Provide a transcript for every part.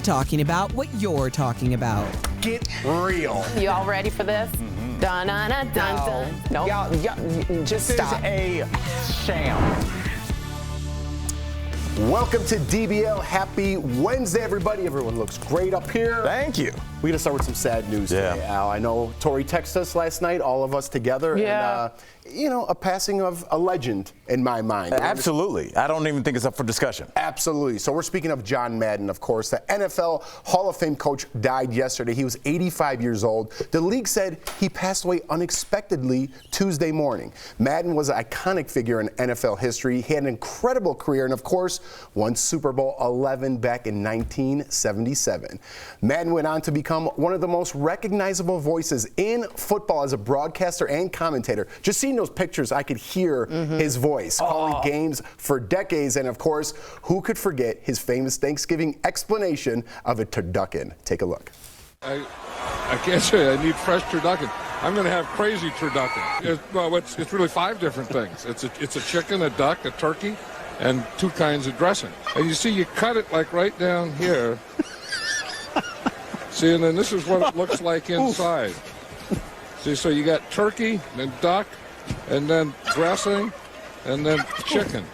talking about what you're talking about. Get real. You all ready for this? Dun dun dun dun. Nope. Y'all, just stop. This is a sham. Welcome to DBL. Happy Wednesday, everybody. Everyone looks great up here. Thank you. We're going to start with some sad news today, Al. I know Tori texted us last night, all of us together. Yeah. And, a passing of a legend in my mind. Absolutely. I don't even think it's up for discussion. Absolutely. So we're speaking of John Madden, of course. The NFL Hall of Fame coach died yesterday. He was 85 years old. The league said he passed away unexpectedly Tuesday morning. Madden was an iconic figure in NFL history. He had an incredible career and, of course, won Super Bowl 11 back in 1977. Madden went on to become one of the most recognizable voices in football as a broadcaster and commentator. Just seeing those pictures, I could hear his voice calling games for decades. And, of course, who could forget his famous Thanksgiving explanation of a turducken? Take a look. I can't say I need fresh turducken. I'm going to have crazy turducken. It's really 5 different things. It's a chicken, a duck, a turkey, and 2 kinds of dressing. And you see, you cut it like right down here. See, and then this is what it looks like inside. See, so you got turkey, then duck, and then dressing, and then chicken.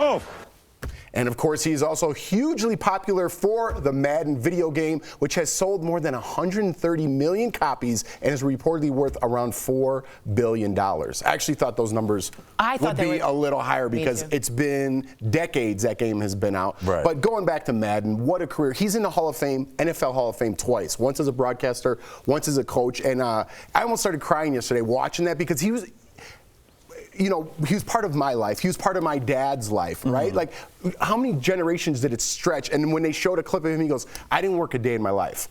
And, of course, he's also hugely popular for the Madden video game, which has sold more than 130 million copies and is reportedly worth around $4 billion. I actually thought those numbers would be a little higher because it's been decades that game has been out. Right. But going back to Madden, what a career. He's in the Hall of Fame, NFL Hall of Fame twice, once as a broadcaster, once as a coach. And I almost started crying yesterday watching that because he was part of my life. He was part of my dad's life, right? Like, how many generations did it stretch? And when they showed a clip of him, he goes, I didn't work a day in my life.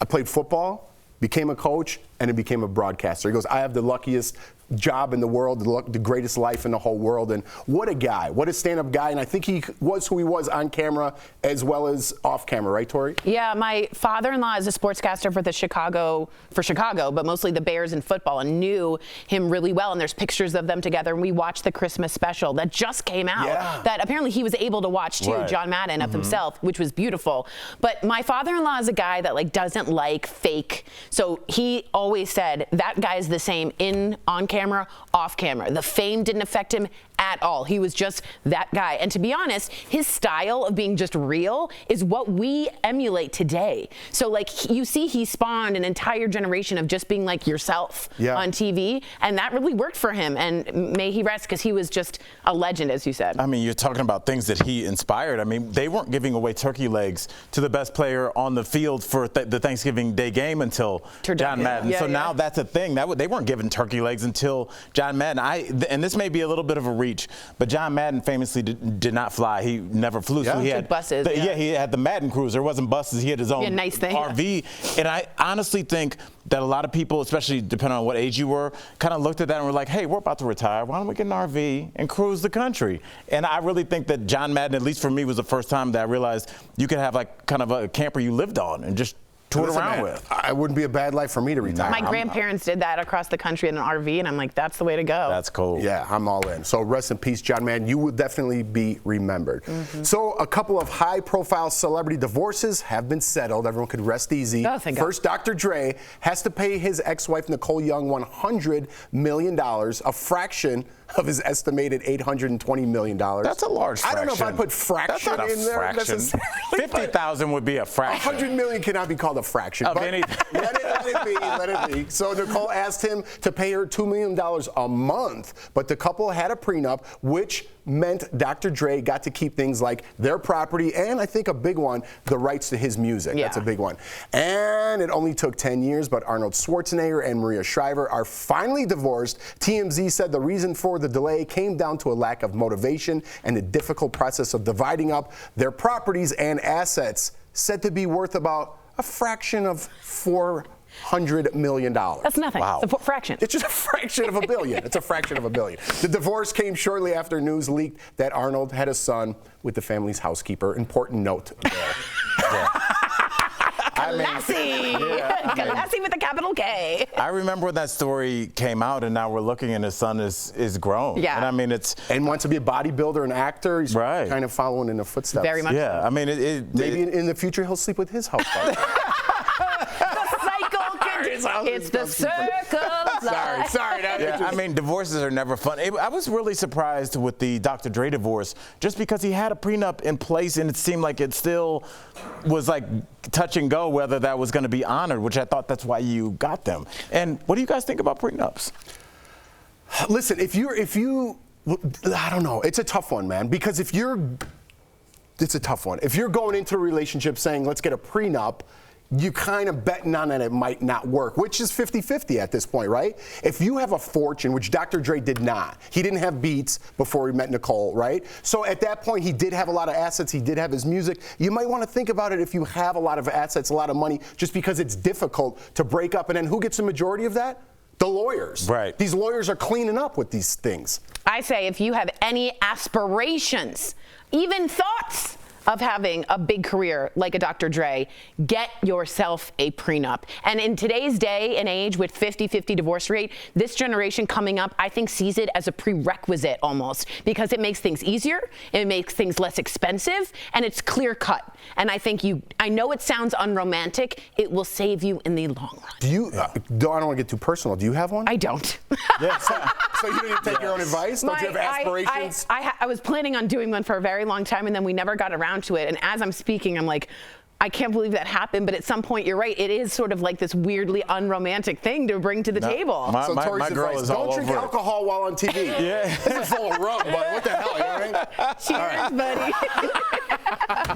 I played football, became a coach, and then became a broadcaster. He goes, I have the luckiest job in the world, the greatest life in the whole world. And what a guy, what a stand-up guy. And I think he was who he was on camera as well as off camera, right, Tori? Yeah, my father-in-law is a sportscaster for Chicago, but mostly the Bears and football, and knew him really well. And there's pictures of them together. And we watched the Christmas special that just came out that apparently he was able to watch too, John Madden of himself, which was beautiful. But my father-in-law is a guy that doesn't like fake. So he always said that guy's the same on camera, off camera. The fame didn't affect him at all. He was just that guy. And to be honest, his style of being just real is what we emulate today. So you see, he spawned an entire generation of just being like yourself on TV, and that really worked for him. And may he rest, because he was just a legend, as you said. I mean, you're talking about things that he inspired. I mean, they weren't giving away turkey legs to the best player on the field for the Thanksgiving Day game until John Madden. So now that's a thing. They weren't giving turkey legs until John Madden. And this may be a little bit of a reach, but John Madden famously did not fly. He never flew. So he had buses. He had the Madden cruiser. It wasn't buses. He had his own nice thing. RV. And I honestly think that a lot of people, especially depending on what age you were, kind of looked at that and were like, hey, we're about to retire. Why don't we get an RV and cruise the country? And I really think that John Madden, at least for me, was the first time that I realized you could have kind of a camper you lived on and just tour around with. It wouldn't be a bad life for me to retire. My grandparents did that across the country in an RV, and I'm like, that's the way to go. That's cool. Yeah, I'm all in. So rest in peace, John Madden. You will definitely be remembered. So a couple of high-profile celebrity divorces have been settled. Everyone could rest easy. Oh, thank God. First, Dr. Dre has to pay his ex-wife, Nicole Young, $100 million, a fraction of his estimated $820 million. That's a large fraction. I don't know if I put fraction in there. Fraction. 50,000 would be a fraction. $100 million cannot be called a fraction. Of but anything. Let it be. So Nicole asked him to pay her $2 million a month, but the couple had a prenup, which meant Dr. Dre got to keep things like their property and, I think a big one, the rights to his music. Yeah. That's a big one. And it only took 10 years, but Arnold Schwarzenegger and Maria Shriver are finally divorced. TMZ said the reason for the delay came down to a lack of motivation and the difficult process of dividing up their properties and assets, said to be worth about a fraction of $400 million. That's nothing. Wow. It's a fraction. It's just a fraction of a billion. It's a fraction of a billion. The divorce came shortly after news leaked that Arnold had a son with the family's housekeeper. Important note there. Classy. Classy with a capital K. I remember when that story came out, and now we're looking, and his son is grown. Yeah. And I mean, and wants to be a bodybuilder and actor. He's kind of following in the footsteps. Very much. Yeah. So. I mean, maybe in the future he'll sleep with his housewife. It's the circle of life. Sorry. I mean, divorces are never fun. I was really surprised with the Dr. Dre divorce, just because he had a prenup in place, and it seemed like it still was like touch and go whether that was going to be honored, which I thought that's why you got them. And what do you guys think about prenups? Listen, if you, I don't know. It's a tough one, man, because it's a tough one. If you're going into a relationship saying, let's get a prenup, you kind of betting on that it might not work, which is 50-50 at this point, right? If you have a fortune, which Dr. Dre did not. He didn't have Beats before he met Nicole, right? So at that point, he did have a lot of assets. He did have his music. You might want to think about it if you have a lot of assets, a lot of money, just because it's difficult to break up. And then who gets the majority of that? The lawyers. Right. These lawyers are cleaning up with these things. I say if you have any aspirations, even thoughts of having a big career like a Dr. Dre, get yourself a prenup. And in today's day and age with 50-50 divorce rate, this generation coming up, I think, sees it as a prerequisite almost, because it makes things easier, it makes things less expensive, and it's clear cut. And I think I know it sounds unromantic, it will save you in the long run. Do you, I don't want to get too personal, do you have one? I don't. So you don't take your own advice? Don't you have aspirations? I was planning on doing one for a very long time, and then we never got around to it. And as I'm speaking, I'm like, I can't believe that happened. But at some point, you're right. It is sort of like this weirdly unromantic thing to bring to the table. So Tori's girl advice, is don't all drink over alcohol while on TV. Yeah. This is full of rum, but what the hell, you know what I mean? Cheers, buddy.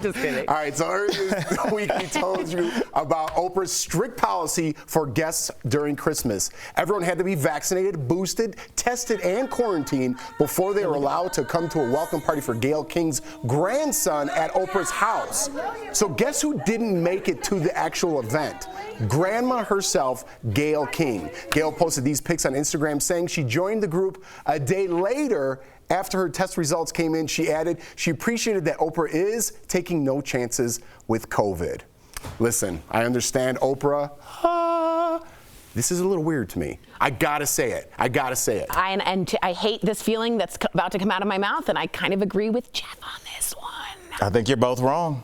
Just kidding. All right, so earlier this week we told you about Oprah's strict policy for guests during Christmas. Everyone had to be vaccinated, boosted, tested, and quarantined before they were allowed to come to a welcome party for Gayle King's grandson at Oprah's house. So guess who didn't make it to the actual event? Grandma herself, Gayle King. Gayle posted these pics on Instagram saying she joined the group a day later. After her test results came in, she added she appreciated that Oprah is taking no chances with COVID. Listen, I understand Oprah. This is a little weird to me. I gotta say it. I hate this feeling that's about to come out of my mouth, and I kind of agree with Jeff on this one. I think you're both wrong.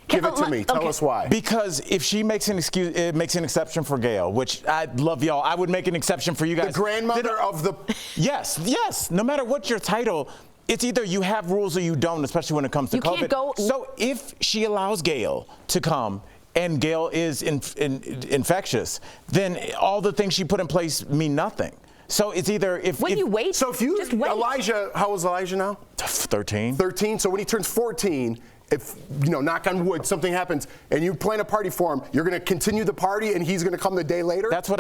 Give it to me. Tell us why. Because if she makes an excuse, it makes an exception for Gayle, which I love y'all. I would make an exception for you guys. The grandmother of the... Yes. No matter what your title, it's either you have rules or you don't, especially when it comes to COVID. Can't go... So if she allows Gayle to come and Gayle is infectious, then all the things she put in place mean nothing. So it's either you wait. So if you... Just wait. Elijah, how old is Elijah now? 13. 13. So when he turns 14... If, knock on wood, something happens and you plan a party for him, you're going to continue the party and he's going to come the day later? That's what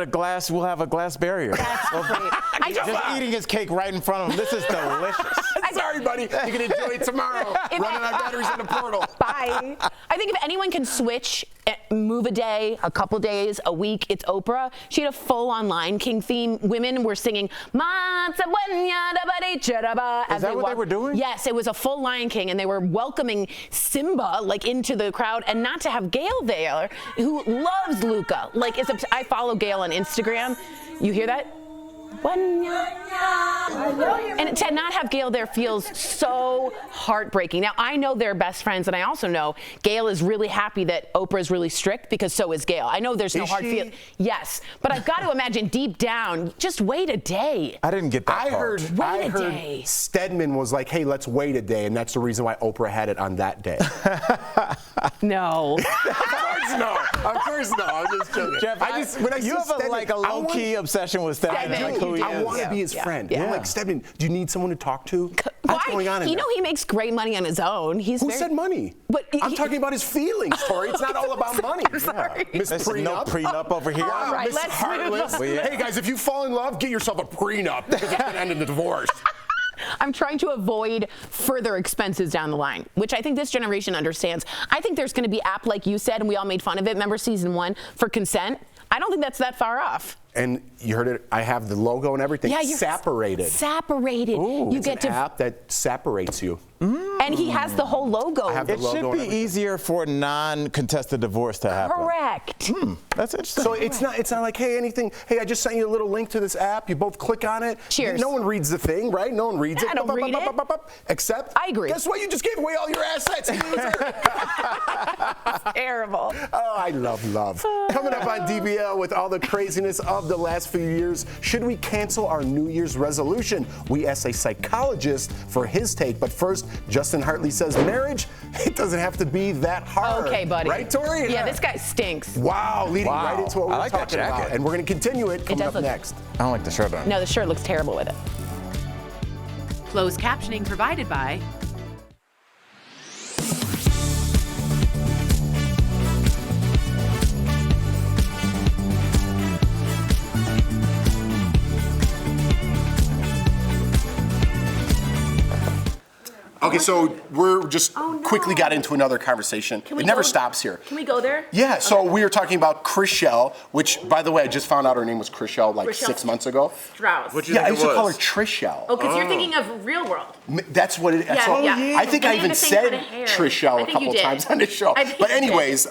we'll have a glass barrier. Just eating his cake right in front of him. This is delicious. Sorry, buddy. You can enjoy it tomorrow. Running our batteries in the portal. Bye. I think if anyone can switch, move a day, a couple days, a week, it's Oprah. She had a full-on Lion King theme. Women were singing, is that what they were doing? Yes, it was a full Lion King, and they were welcoming Simba into the crowd, and not to have Gayle there, who loves Luca. I follow Gayle on Instagram. You hear that? And to not have Gayle there feels so heartbreaking. Now, I know they're best friends, and I also know Gayle is really happy that Oprah is really strict, because so is Gayle. I know there's no hard feel. Yes, but I've got to imagine deep down, just wait a day. I didn't get that I part. heard Stedman was like, hey, let's wait a day, and that's the reason why Oprah had it on that day. No. Of course no. I'm just joking. Jeff, you have a low-key obsession with Stedman. I want to be his friend. Yeah. I'm like, Stedman, do you need someone to talk to? What's going on in there? You know he makes great money on his own. Who said money? But I'm talking about his feelings, Tori. It's not all about money. I'm sorry. Miss Prenup. No prenup over here. All right, Miss Heartless. Hey, guys, if you fall in love, get yourself a prenup, because it's going to end in a divorce. I'm trying to avoid further expenses down the line, which I think this generation understands. I think there's going to be app, like you said, and we all made fun of it. Remember season 1 for consent? I don't think that's that far off. And you heard it, I have the logo and everything. Yeah, you're separated. Separated. Ooh, you it's get an app that separates you. And he has the whole logo. The it logo should be easier for a non-contested divorce to happen. Correct. That's interesting. So it's not like, hey, I just sent you a little link to this app. You both click on it. Cheers. No one reads the thing, right? No one reads it. I don't read it. Except, I agree. Guess what? You just gave away all your assets, loser. Terrible. Oh, I love love. Coming up on DBL with all the craziness of the last few years, should we cancel our New Year's resolution? We asked a psychologist for his take, but first, Justin Hartley says marriage, it doesn't have to be that hard. Okay, buddy. Right, Tori? Yeah, this guy stinks. Wow, leading right into what we're talking that about. jacket. And we're going to continue it coming up next. I don't like the shirt on. No, the shirt looks terrible with it. Closed captioning provided by Okay, so we're just quickly got into another conversation. It never stops here. Can we go there? Yeah, so we were talking about Chriselle, which, by the way, I just found out her name was Chriselle like Chriselle 6 months ago. Strauss. Yeah, I used to call her Trishelle. Oh, because you're thinking of Real World. That's what it is. Yeah. I think They I have even the same said kind of hair. Trishelle I a think you couple did. times on the show. I think But you did. anyways,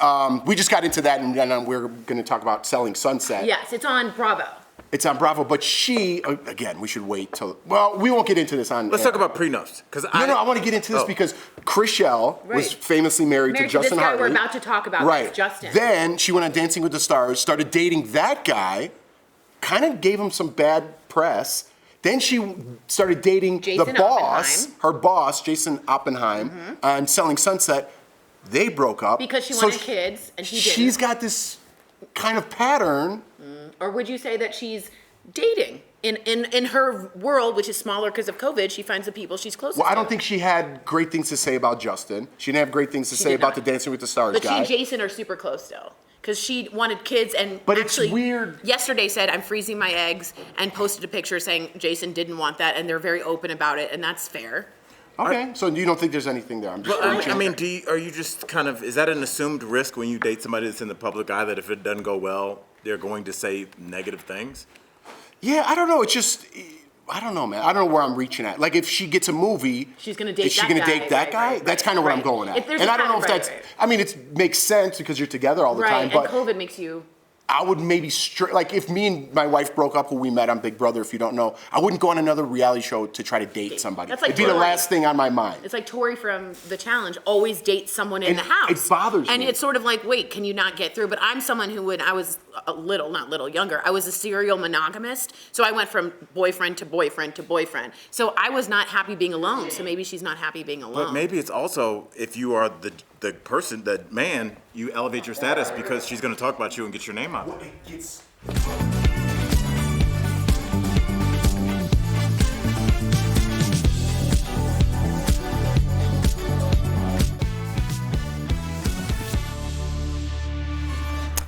we just got into that, and then we're going to talk about Selling Sunset. Yes, it's on Bravo. It's on Bravo, but she, again, we should wait till, well, we won't get into this on Let's air. talk about prenups. I want to get into this because Chriselle was Right. famously married to Married to Justin this guy Hartley. we're about to talk about, Right. Justin. Then she went on Dancing with the Stars, started dating that guy, kind of gave him some bad press. Then she started dating Jason the boss, Oppenheim. her boss, Jason Oppenheim, on Selling Sunset. They broke up. Because she wanted kids, and he didn't. She's got this kind of pattern. Or would you say that she's dating? In her world, which is smaller because of COVID, she finds the people she's closest Well, I to. don't think she had great things to say about Justin. She didn't have great things to say did about not. the Dancing with the Stars But guy. she and Jason are super close still. Because she wanted kids and But it's actually weird. yesterday said, I'm freezing my eggs, and posted a picture saying Jason didn't want that, and they're very open about it, and that's fair. Okay, so you don't think there's anything there? I'm just I mean, are you just kind of, is that an assumed risk when you date somebody that's in the public eye that if it doesn't go well, they're going to say negative things? Yeah, I don't know. It's just, I don't know, man. I don't know where I'm reaching at. Like, if she gets a movie, She's gonna date is she that going to guy, date that right, guy? right, That's right, kind of what I'm right. going at. If there's And a I don't know if pattern, that's, right. I mean, it makes sense because you're together all the time. Right, But and COVID makes you... I would maybe like if me and my wife broke up, who we met on Big Brother, if you don't know, I wouldn't go on another reality show to try to date somebody. That's like It'd be the Tori. last thing on my mind. It's like Tori from The Challenge always dates someone in And the house. it bothers and me. it's sort of like, wait, can you not get through? But I'm someone who, when I was younger, I was a serial monogamist. So I went from boyfriend to boyfriend to boyfriend. So I was not happy being alone. So maybe she's not happy being alone. But maybe it's also, if you are the person, the man, you elevate your status because she's going to talk about you and get your name out.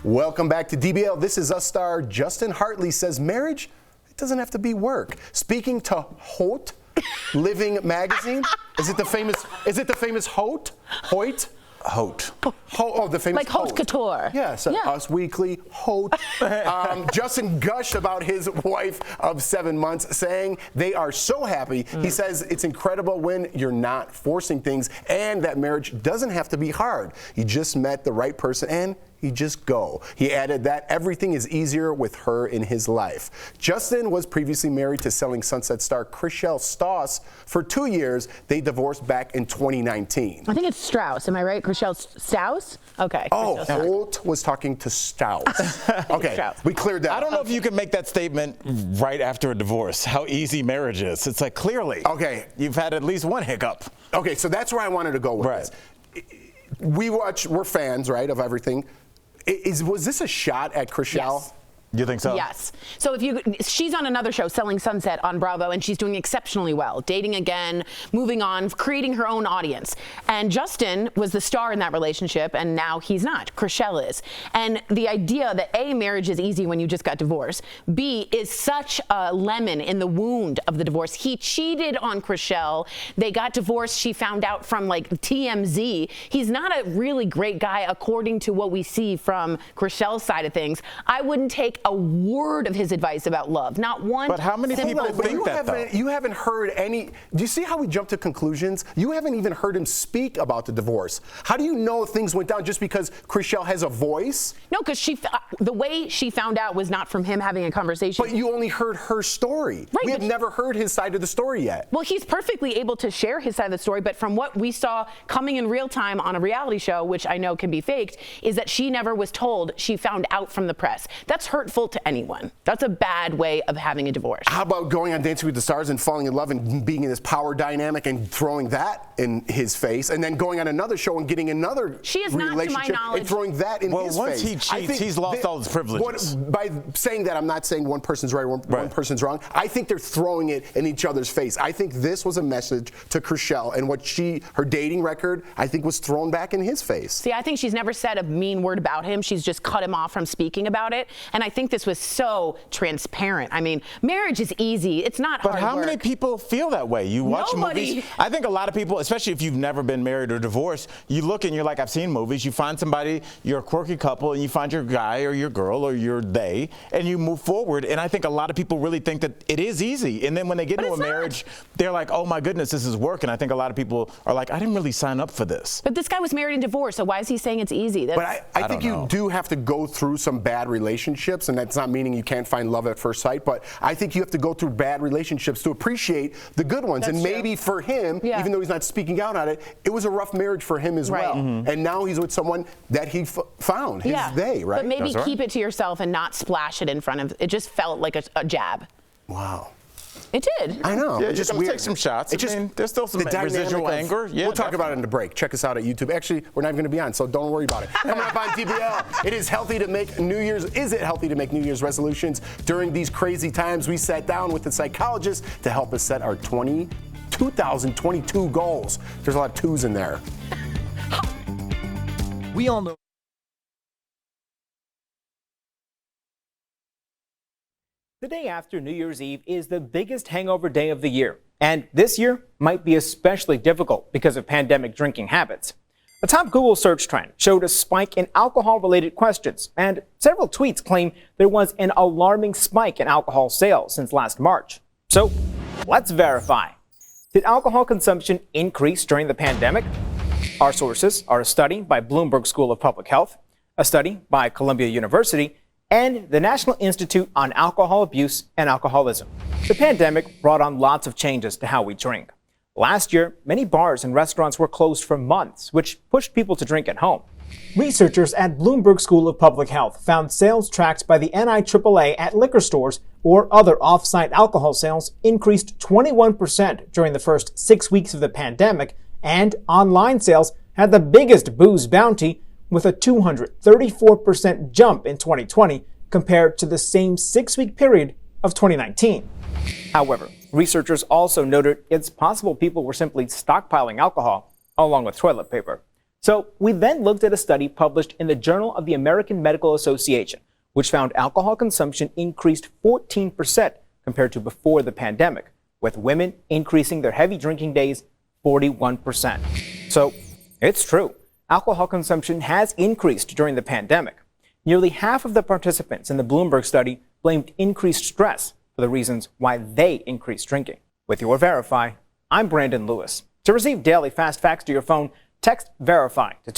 Welcome back to DBL. This is us star Justin Hartley says marriage, it doesn't have to be work. Speaking to Holt Living Magazine, is it the famous Holt? Hoyt? Hote. The famous Like Haute Couture. Yes, Yeah. Us Weekly, Holt. Justin gushed about his wife of 7 months, saying they are so happy. He says it's incredible when you're not forcing things and that marriage doesn't have to be hard. You just met the right person and you just go. He added that everything is easier with her in his life. Justin was previously married to Selling Sunset star Chriselle Stoss for 2 years. They divorced back in 2019. I think it's Strauss. Am I right? Chriselle Strauss? Okay. Oh, Chriselle Strauss. Holt was talking to Strauss. Okay, Strauss. we cleared that. I don't know if you can make that statement right after a divorce, how easy marriage is. It's like, clearly, Okay. you've had at least one hiccup. Okay, so that's where I wanted to go with Right. this. We're fans, right, of everything. Was this a shot at Chriselle? Yes. You think so? Yes. So she's on another show, Selling Sunset on Bravo, and she's doing exceptionally well. Dating again, moving on, creating her own audience. And Justin was the star in that relationship, and now he's not. Chriselle is. And the idea that A, marriage is easy when you just got divorced, B, is such a lemon in the wound of the divorce. He cheated on Chriselle. They got divorced. She found out from like TMZ. He's not a really great guy according to what we see from Chriselle's side of things. I wouldn't take a word of his advice about love. Not one. But how many people think that, though? You haven't heard any. Do you see how we jump to conclusions? You haven't even heard him speak about the divorce. How do you know things went down just because Chrishell has a voice? No, because the way she found out was not from him having a conversation. But you only heard her story. Right, we have never heard his side of the story yet. Well, he's perfectly able to share his side of the story, but from what we saw coming in real time on a reality show, which I know can be faked, is that she never was told. She found out from the press. That's hurtful to anyone. That's a bad way of having a divorce. How about going on Dancing with the Stars and falling in love and being in this power dynamic and throwing that in his face, and then going on another show and getting another relationship and throwing that in his face? Well, once he cheats, he's lost all his privileges. By saying that, I'm not saying one person's right, one person's wrong. I think they're throwing it in each other's face. I think this was a message to Chrishell, and what her dating record, I think, was thrown back in his face. See, I think she's never said a mean word about him. She's just cut him off from speaking about it. And I think this was so transparent. I mean, marriage is easy. It's not hard work. But how many people feel that way? You watch movies. I think a lot of people, especially if you've never been married or divorced, you look and you're like, I've seen movies. You find somebody, you're a quirky couple, and you find your guy or your girl or your they, and you move forward. And I think a lot of people really think that it is easy. And then when they get into a marriage, they're like, oh my goodness, this is work. And I think a lot of people are like, I didn't really sign up for this. But this guy was married and divorced, so why is he saying it's easy? But I think you do have to go through some bad relationships, and that's not meaning you can't find love at first sight, but I think you have to go through bad relationships to appreciate the good ones. And maybe for him, even though he's not speaking out on it, it was a rough marriage for him as well. And now he's with someone that he found, his they, right? But maybe keep it to yourself and not splash it in front of, it just felt like a jab. Wow. It did. I know. Yeah, it's just weird. Take some shots. There's still some residual anger. Yeah, we'll talk about it in the break. Check us out at YouTube. Actually, we're not going to be on, so don't worry about it. Coming up on DBL, is it healthy to make New Year's resolutions during these crazy times? We sat down with a psychologist to help us set our 2022 goals. There's a lot of twos in there. We all know. The day after New Year's Eve is the biggest hangover day of the year, and this year might be especially difficult because of pandemic drinking habits. A top Google search trend showed a spike in alcohol-related questions, and several tweets claim there was an alarming spike in alcohol sales since last March. So, let's verify. Did alcohol consumption increase during the pandemic? Our sources are a study by Bloomberg School of Public Health, a study by Columbia University, and the National Institute on Alcohol Abuse and Alcoholism. The pandemic brought on lots of changes to how we drink. Last year, many bars and restaurants were closed for months, which pushed people to drink at home. Researchers at Bloomberg School of Public Health found sales tracked by the NIAAA at liquor stores or other off-site alcohol sales increased 21% during the first 6 weeks of the pandemic, and online sales had the biggest booze bounty with a 234% jump in 2020 compared to the same 6-week period of 2019. However, researchers also noted it's possible people were simply stockpiling alcohol along with toilet paper. So we then looked at a study published in the Journal of the American Medical Association, which found alcohol consumption increased 14% compared to before the pandemic, with women increasing their heavy drinking days 41%. So it's true. Alcohol consumption has increased during the pandemic. Nearly half of the participants in the Bloomberg study blamed increased stress for the reasons why they increased drinking. With your Verify, I'm Brandon Lewis. To receive daily fast facts to your phone, text Verify to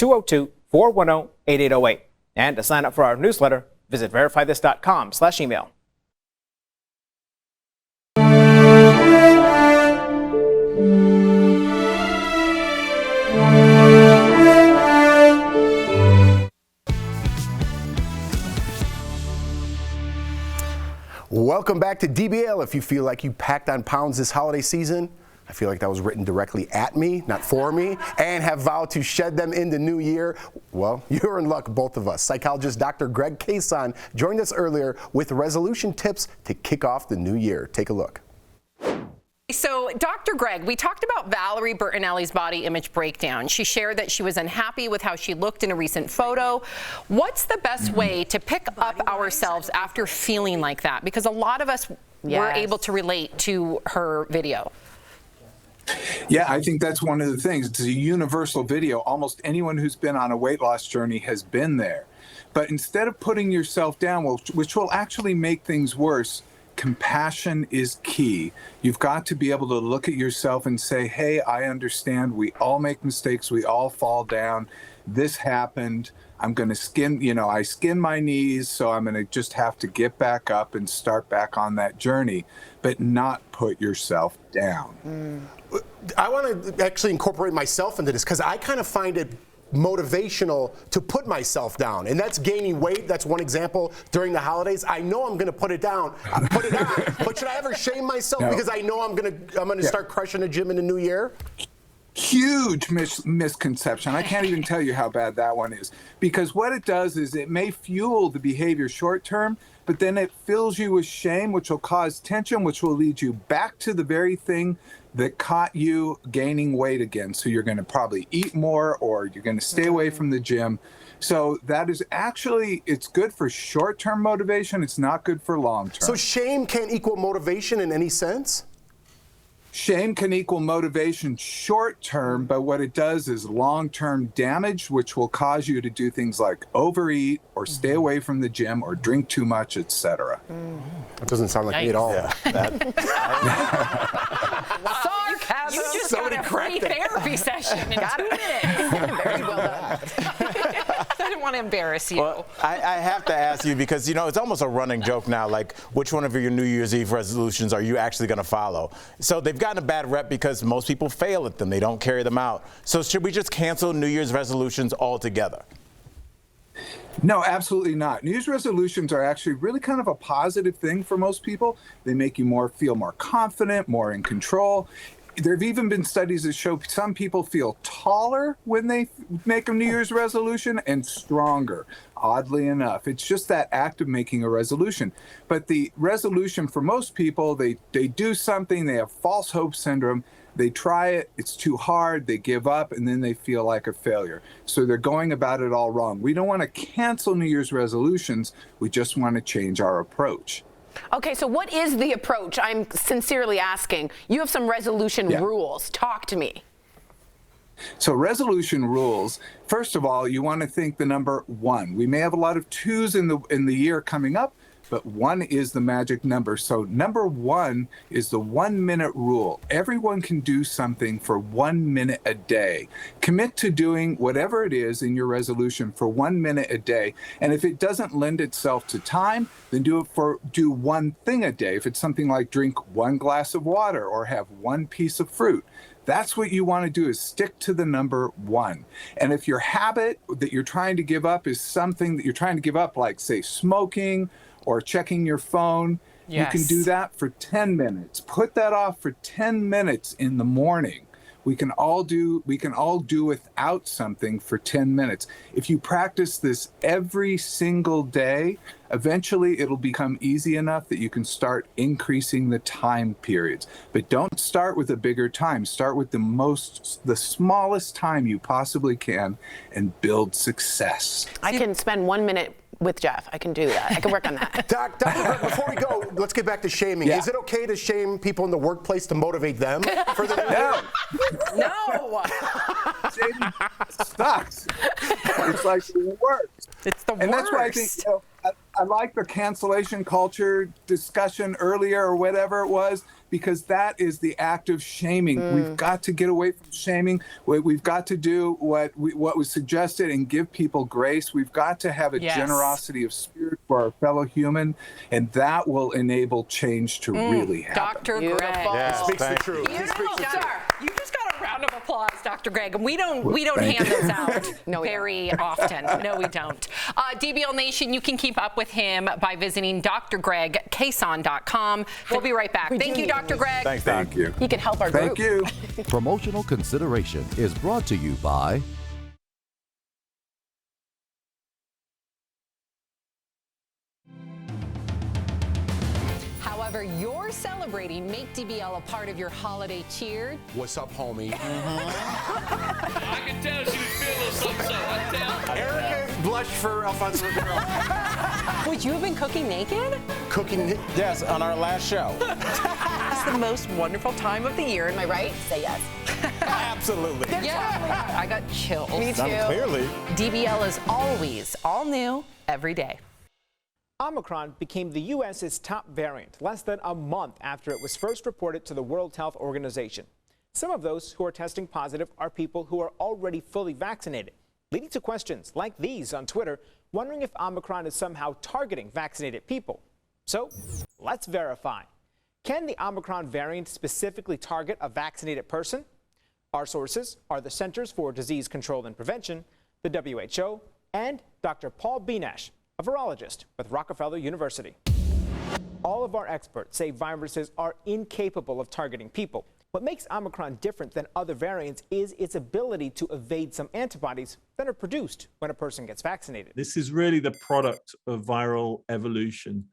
202-410-8808. And to sign up for our newsletter, visit verifythis.com/email. Welcome back to DBL. If you feel like you packed on pounds this holiday season, I feel like that was written directly at me, not for me, and have vowed to shed them in the new year, well, you're in luck, both of us. Psychologist Dr. Greg Cason joined us earlier with resolution tips to kick off the new year. Take a look. So, Dr. Greg, we talked about Valerie Bertinelli's body image breakdown. She shared that she was unhappy with how she looked in a recent photo. What's the best way to pick up ourselves after feeling like that? Because a lot of us were able to relate to her video. Yeah, I think that's one of the things. It's a universal video. Almost anyone who's been on a weight loss journey has been there. But instead of putting yourself down, which will actually make things worse, compassion is key. You've got to be able to look at yourself and say, hey, I understand. We all make mistakes. We all fall down. This happened. I'm going to I skinned my knees, so I'm going to just have to get back up and start back on that journey, but not put yourself down. I want to actually incorporate myself into this because I kind of find it motivational to put myself down, and that's gaining weight. That's one example during the holidays. I know I'm going to put it on, but should I ever shame myself because I know I'm going to start crushing the gym in the new year? Huge misconception. I can't even tell you how bad that one is, because what it does is it may fuel the behavior short term, but then it fills you with shame, which will cause tension, which will lead you back to the very thing that caught you gaining weight again. So you're going to probably eat more, or you're going to stay away from the gym. So that is actually, it's good for short-term motivation. It's not good for long-term. So shame can't equal motivation in any sense? Shame can equal motivation short-term, but what it does is long-term damage, which will cause you to do things like overeat or stay away from the gym or drink too much, etc. That doesn't sound like me at all. You just got a free therapy session in 2 minutes. Very well done. I didn't want to embarrass you. Well, I have to ask you because, it's almost a running joke now, like which one of your New Year's Eve resolutions are you actually going to follow? So they've gotten a bad rep because most people fail at them. They don't carry them out. So should we just cancel New Year's resolutions altogether? No, absolutely not. New Year's resolutions are actually really kind of a positive thing for most people. They make you feel more confident, more in control. There have even been studies that show some people feel taller when they make a New Year's resolution and stronger, oddly enough. It's just that act of making a resolution. But the resolution for most people, they do something, they have false hope syndrome, they try it, it's too hard, they give up, and then they feel like a failure. So they're going about it all wrong. We don't want to cancel New Year's resolutions, we just want to change our approach. Okay, so what is the approach? I'm sincerely asking. You have some resolution rules. Talk to me. So resolution rules, first of all, you want to think the number 1. We may have a lot of 2s in the year coming up, but 1 is the magic number. So number 1 is the 1-minute rule. Everyone can do something for 1 minute a day. Commit to doing whatever it is in your resolution for 1 minute a day. And if it doesn't lend itself to time, then do one thing a day. If it's something like drink 1 glass of water or have 1 piece of fruit. That's what you want to do, is stick to the number 1. And if your habit that you're trying to give up is something that you're trying to give up, like say smoking or checking your phone, you can do that for 10 minutes. Put that off for 10 minutes in the morning. We can all do without something for 10 minutes. If you practice this every single day, eventually it'll become easy enough that you can start increasing the time periods. But don't start with a bigger time. Start with the smallest time you possibly can and build success. I can spend 1 minute with Jeff. I can do that. I can work on that. Doc, before we go, let's get back to shaming. Is it okay to shame people in the workplace to motivate them for the No. Shaming sucks. It's like the worst. It's the worst. And that's why I think I like the cancellation culture discussion earlier or whatever it was, because that is the act of shaming. We've got to get away from shaming. We've got to do what was suggested and give people grace. We've got to have a generosity of spirit for our fellow human, and that will enable change to really happen. Dr. Greg. Yeah, Speaks the truth. You just got a round of applause, Dr. Greg. And we don't hand this out very often. No, we don't. DBL Nation, you can keep up with him by visiting drgregcason.com. We'll be right back. Thank you, Dr. Greg. Thanks, Thank you. He can help our group. Thank you. Promotional consideration is brought to you by However you're celebrating, make DBL a part of your holiday cheer. What's up, homie? I can tell she was feeling something, so I tell. Erica blushed for Alfonso Ribeiro. Would you have been cooking naked? Cooking? Yes, on our last show. the most wonderful time of the year. Am I right? Say yes. Absolutely. Yeah, I got chills. Me too. Clearly. DBL is always all new every day. Omicron became the U.S.'s top variant less than a month after it was first reported to the World Health Organization. Some of those who are testing positive are people who are already fully vaccinated, leading to questions like these on Twitter, wondering if Omicron is somehow targeting vaccinated people. So let's verify. Can the Omicron variant specifically target a vaccinated person? Our sources are the Centers for Disease Control and Prevention, the WHO, and Dr. Paul Benash, a virologist with Rockefeller University. All of our experts say viruses are incapable of targeting people. What makes Omicron different than other variants is its ability to evade some antibodies that are produced when a person gets vaccinated. This is really the product of viral evolution.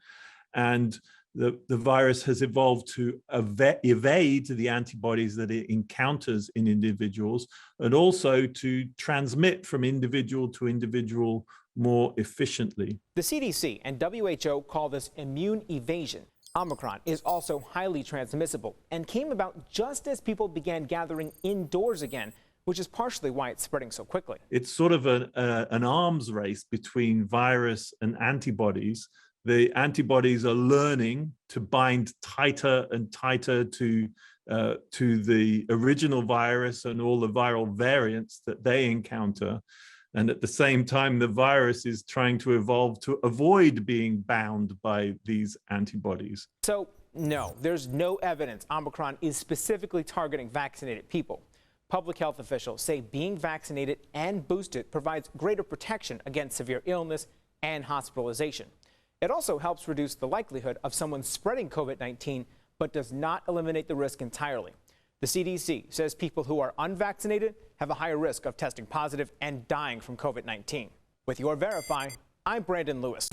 And the virus has evolved to evade the antibodies that it encounters in individuals, and also to transmit from individual to individual more efficiently. The CDC and WHO call this immune evasion. Omicron is also highly transmissible and came about just as people began gathering indoors again, which is partially why it's spreading so quickly. It's sort of an arms race between virus and antibodies. The antibodies are learning to bind tighter and tighter to the original virus and all the viral variants that they encounter. And at the same time, the virus is trying to evolve to avoid being bound by these antibodies. So, no, there's no evidence Omicron is specifically targeting vaccinated people. Public health officials say being vaccinated and boosted provides greater protection against severe illness and hospitalization. It also helps reduce the likelihood of someone spreading COVID-19, but does not eliminate the risk entirely. The CDC says people who are unvaccinated have a higher risk of testing positive and dying from COVID-19. With your Verify, I'm Brandon Lewis.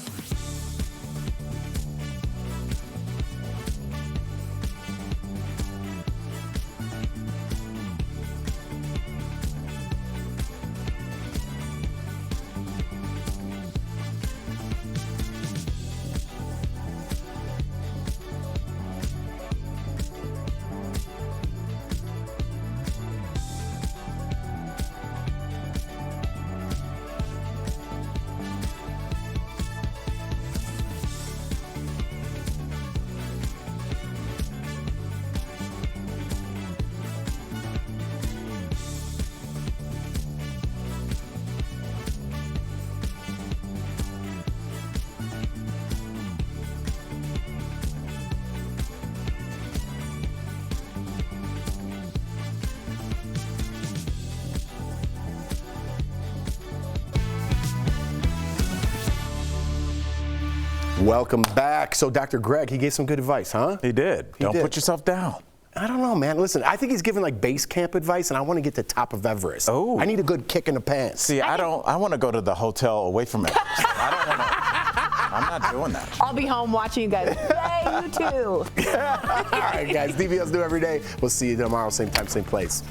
Welcome back. So Dr. Greg, he gave some good advice, huh? He did. Don't put yourself down. I don't know, man. Listen, I think he's giving like base camp advice, and I want to get to top of Everest. Oh. I need a good kick in the pants. See, I want to go to the hotel away from Everest. I don't want to. I'm not doing that. I'll be home watching you guys. Yay, you too. All right, guys. DBL's new every day. We'll see you tomorrow, same time, same place.